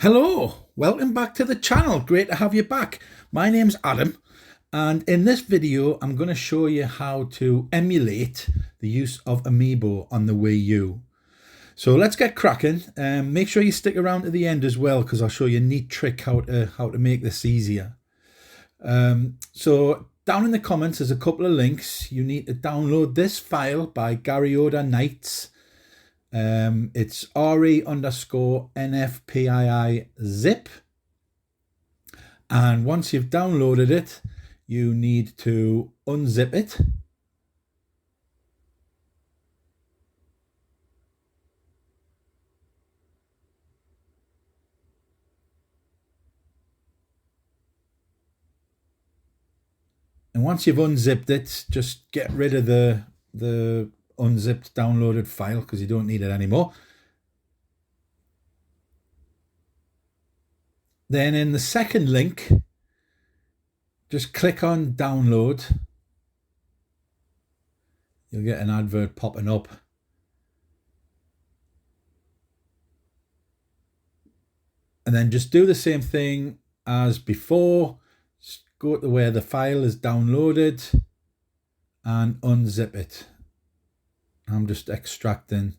Hello, welcome back to the channel. Great to have you back. My name's Adam, and in this video I'm going to show you how to emulate the use of Amiibo on the Wii U. So let's get cracking. Make sure you stick around to the end as well, because I'll show you a neat trick how to make this easier. So down in the comments there's a couple of links. You need to download this file by Gary Oda Knights. It's re_nfpii zip, and once you've downloaded it you need to unzip it, and once you've unzipped it, just get rid of the unzipped downloaded file because you don't need it anymore. Then in the second link, just click on download. You'll get an advert popping up. And then just do the same thing as before. Just go to where the file is downloaded and unzip it. I'm just extracting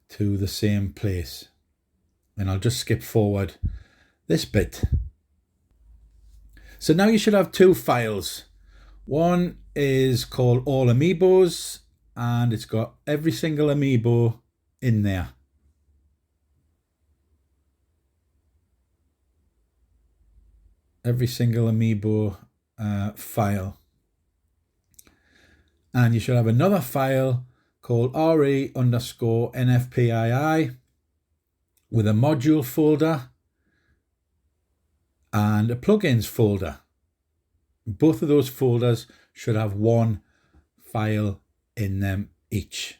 to the same place, and I'll just skip forward this bit. So now you should have two files. One is called All Amiibos, and it's got every single Amiibo in there. Every single Amiibo file. And you should have another file called re_nfpii with a module folder and a plugins folder. Both of those folders should have one file in them each.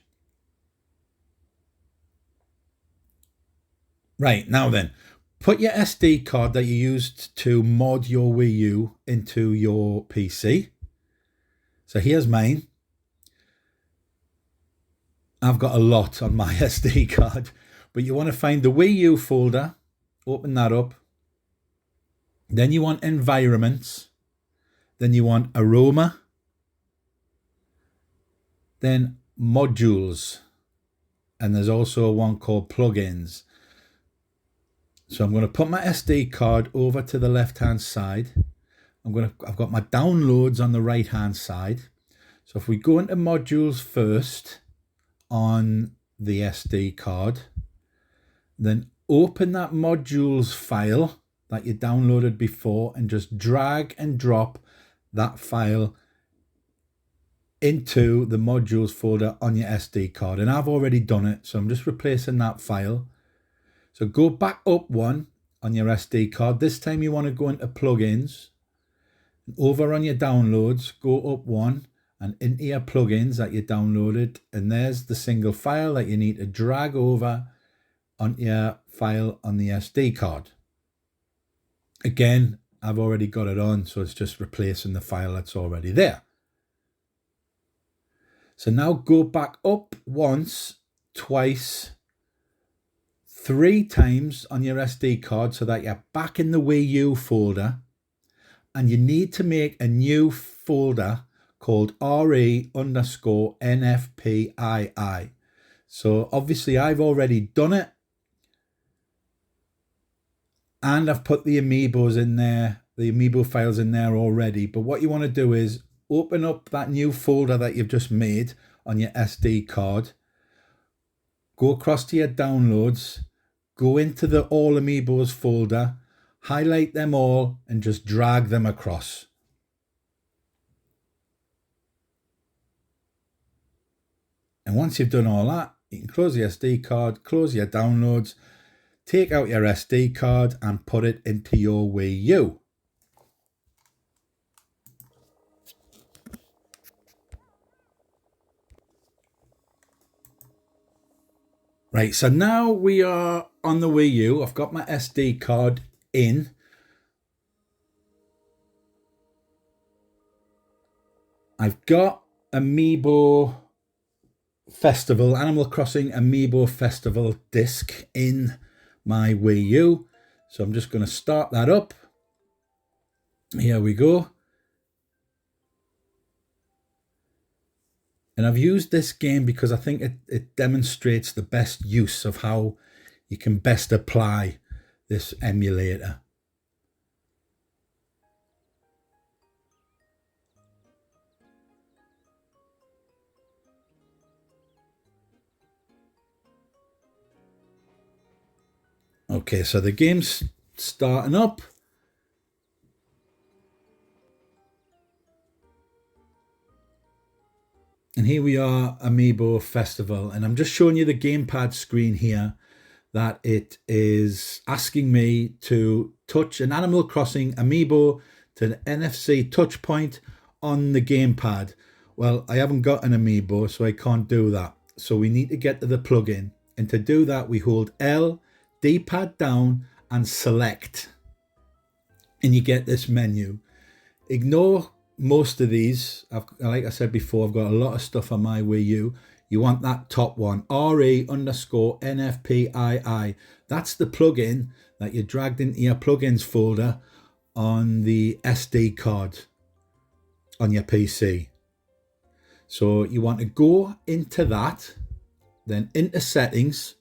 Right, now then, put your SD card that you used to mod your Wii U into your PC. So here's mine. I've got a lot on my SD card, but you want to find the Wii U folder, open that up. Then you want environments. Then you want aroma. Then modules. And there's also one called plugins. So I'm going to put my SD card over to the left hand side. I've got my downloads on the right hand side. So if we go into modules first on the SD card, then open that modules file that you downloaded before and just drag and drop that file into the modules folder on your SD card. And I've already done it, so I'm just replacing that file. So go back up one on your SD card. This time you want to go into plugins. Over on your downloads, go up one and into your plugins that you downloaded, and there's the single file that you need to drag over onto your file on the SD card. Again, I've already got it on, so it's just replacing the file that's already there. So now go back up once, twice, 3 times on your SD card so that you're back in the Wii U folder, and you need to make a new folder called re_nfpii. So obviously I've already done it, and I've put the Amiibos in there, the Amiibo files in there already. But what you want to do is open up that new folder that you've just made on your SD card, go across to your downloads, go into the All Amiibos folder, highlight them all and just drag them across. And once you've done all that, you can close the SD card, close your downloads, take out your SD card and put it into your Wii U. Right, so now we are on the Wii U. I've got my SD card in. I've got Amiibo Festival, Animal Crossing Amiibo Festival disc in my Wii U. So I'm just going to start that up. Here we go. And I've used this game because I think it demonstrates the best use of how you can best apply this emulator. Okay, so the game's starting up. And here we are, Amiibo Festival. And I'm just showing you the gamepad screen here that it is asking me to touch an Animal Crossing Amiibo to the NFC touch point on the gamepad. Well, I haven't got an Amiibo, so I can't do that. So we need to get to the plugin. And to do that, we hold L, D-pad down, and select. And you get this menu. Ignore most of these. Like I said before, I've got a lot of stuff on my Wii U. You want that top one, RE_NFPII. That's the plugin that you dragged into your plugins folder on the SD card on your PC. So you want to go into that, then into settings.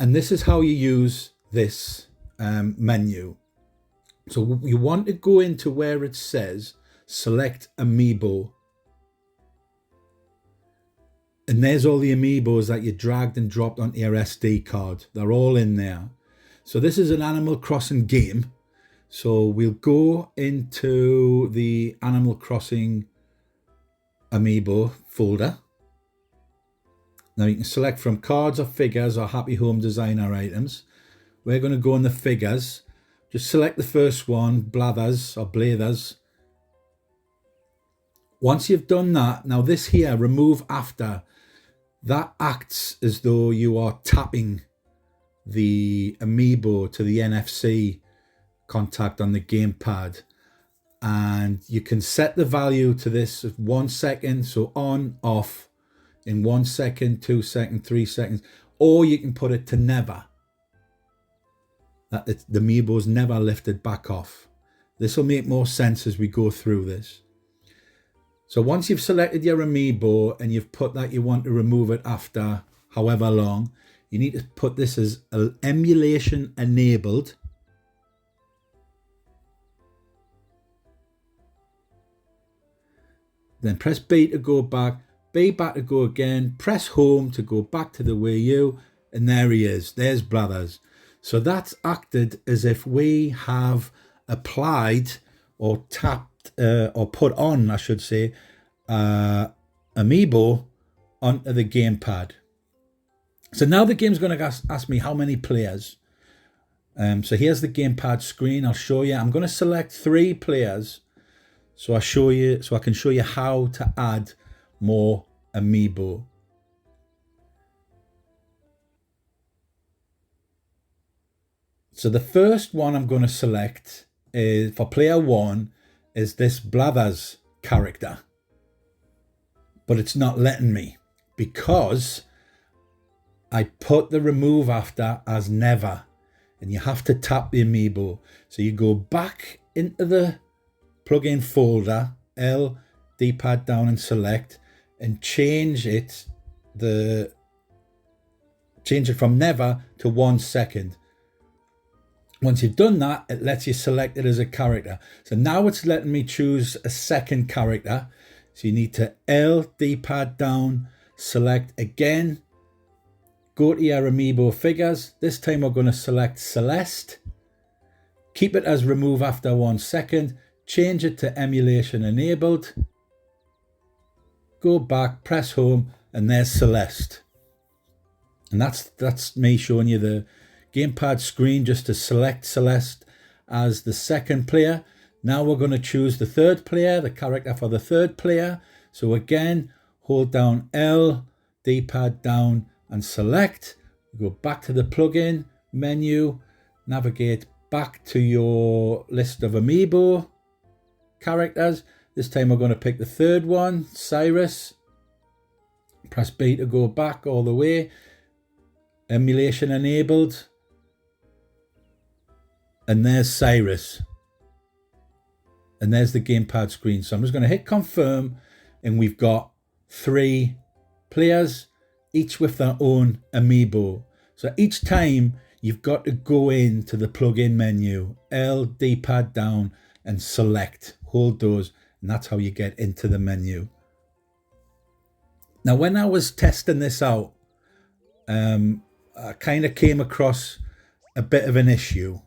And this is how you use this menu. So you want to go into where it says select Amiibo. And there's all the Amiibos that you dragged and dropped onto your SD card. They're all in there. So this is an Animal Crossing game. So we'll go into the Animal Crossing Amiibo folder. Now you can select from cards or figures or Happy Home Designer items. We're going to go in the figures. Just select the first one, Blathers or Blathers. Once you've done that, now this here, remove after, that acts as though you are tapping the Amiibo to the NFC contact on the gamepad. And you can set the value to this of 1 second, so on, off, in 1 second, 2 seconds, 3 seconds, or you can put it to never. That the Amiibo's never lifted back off. This will make more sense as we go through this. So once you've selected your Amiibo and you've put that you want to remove it after however long, you need to put this as emulation enabled. Then press B to go back, B back to go again, press home to go back to the Wii U, and there he is. There's Blathers. So that's acted as if we have applied or tapped or put on, I should say, Amiibo onto the gamepad. So now the game's going to ask me how many players. So here's the gamepad screen. I'll show you. I'm going to select 3 players. So I can show you how to add more Amiibo. So the first one I'm going to select is for player 1 is this Blathers character. But it's not letting me because I put the remove after as never. And you have to tap the Amiibo. So you go back into the plugin folder, L, D-pad down and select, and change it from never to 1 second. Once you've done that, it lets you select it as a character. So now it's letting me choose a second character. So you need to L, D-pad down, select again, go to your Amiibo figures. This time we're going to select Celeste. Keep it as remove after 1 second. Change it to emulation enabled. Go back, press home, and there's Celeste. And that's me showing you the gamepad screen just to select Celeste as the second player. Now we're going to choose the third player, the character for the third player. So again, hold down L, D-pad down and select. Go back to the plugin menu, navigate back to your list of Amiibo characters. This time we're going to pick the third one, Cyrus. Press B to go back all the way. emulation enabled, and there's Cyrus, and there's the gamepad screen. So I'm just going to hit confirm, and we've got 3 players, each with their own amiibo. So each time you've got to go into the plug-in menu, L, D-pad down, and select, hold those, and that's how you get into the menu. Now, when I was testing this out, I kind of came across a bit of an issue,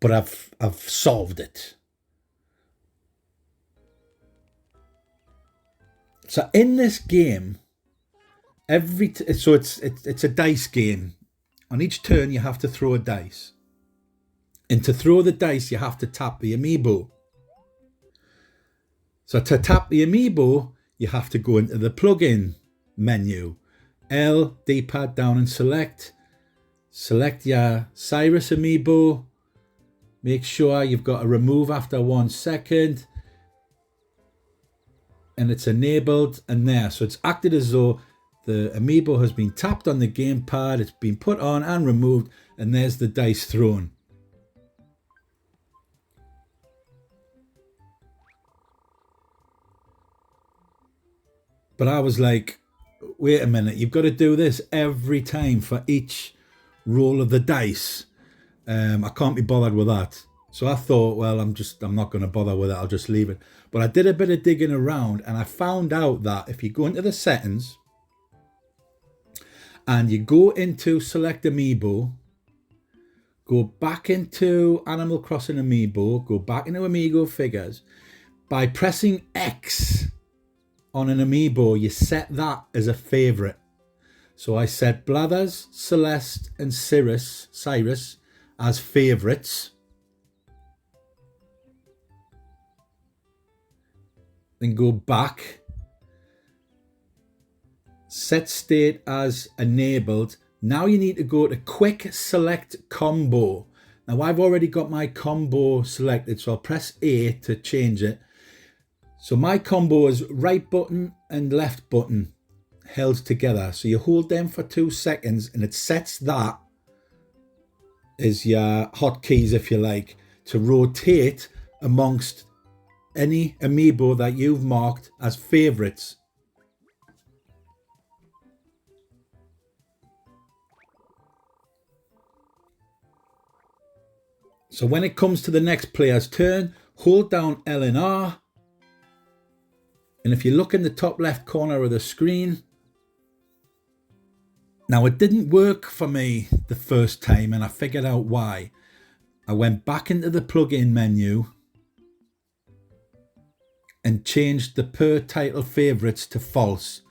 but I've solved it. So in this game, it's a dice game. On each turn, you have to throw a dice. And to throw the dice, you have to tap the amiibo. So to tap the amiibo, you have to go into the plug-in menu. L, D-pad down and select. Select your Cyrus amiibo. Make sure you've got a remove after 1 second. And it's enabled, and there. So it's acted as though the amiibo has been tapped on the gamepad, it's been put on and removed, and there's the dice thrown. But I was like, wait a minute, you've got to do this every time for each roll of the dice. I can't be bothered with that. So I thought, well, I'm not going to bother with it, I'll just leave it. But I did a bit of digging around, and I found out that if you go into the settings and you go into select amiibo, go back into Animal Crossing amiibo, go back into Amiibo figures, by pressing X on an amiibo, you set that as a favorite. So I set Blathers, Celeste and Cyrus as favorites. Then go back, set state as enabled. Now you need to go to quick select combo. Now I've already got my combo selected, so I'll press A to change it. So my combo is right button and left button held together. So you hold them for 2 seconds and it sets that as your hotkeys, if you like, to rotate amongst any amiibo that you've marked as favorites. So when it comes to the next player's turn, hold down L and R. And if you look in the top left corner of the screen, now it didn't work for me the first time, and I figured out why. I went back into the plug-in menu and changed the per title favorites to false.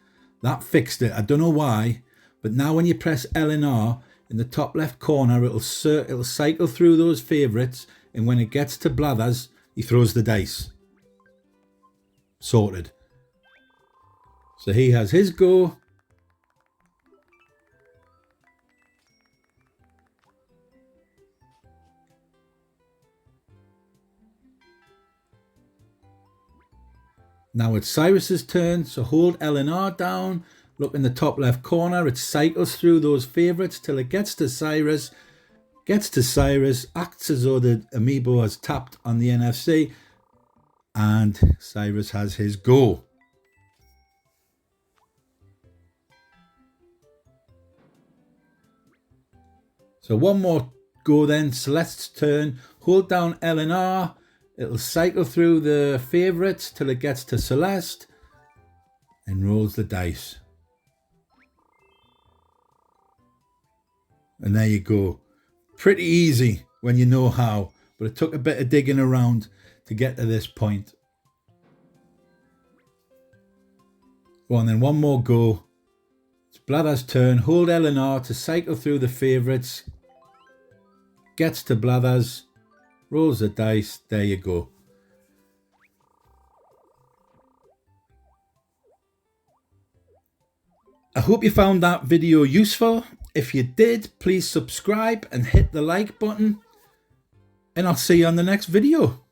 That fixed it. I don't know why, but now when you press L and R in the top left corner, it'll cycle through those favorites, and when it gets to Blathers, he throws the dice. Sorted. So he has his go. Now it's Cyrus's turn, so hold L and R down, look in the top left corner, it cycles through those favourites till it gets to Cyrus, acts as though the amiibo has tapped on the NFC, and Cyrus has his go. So one more go then, Celeste's turn, hold down L and R, it'll cycle through the favourites till it gets to Celeste and rolls the dice. And there you go. Pretty easy when you know how, but it took a bit of digging around to get to this point. Well, and then one more go. It's Blathers' turn. Hold L and R to cycle through the favourites. Gets to Blathers. Rolls the dice. There you go. I hope you found that video useful. If you did, please subscribe and hit the like button. And I'll see you on the next video.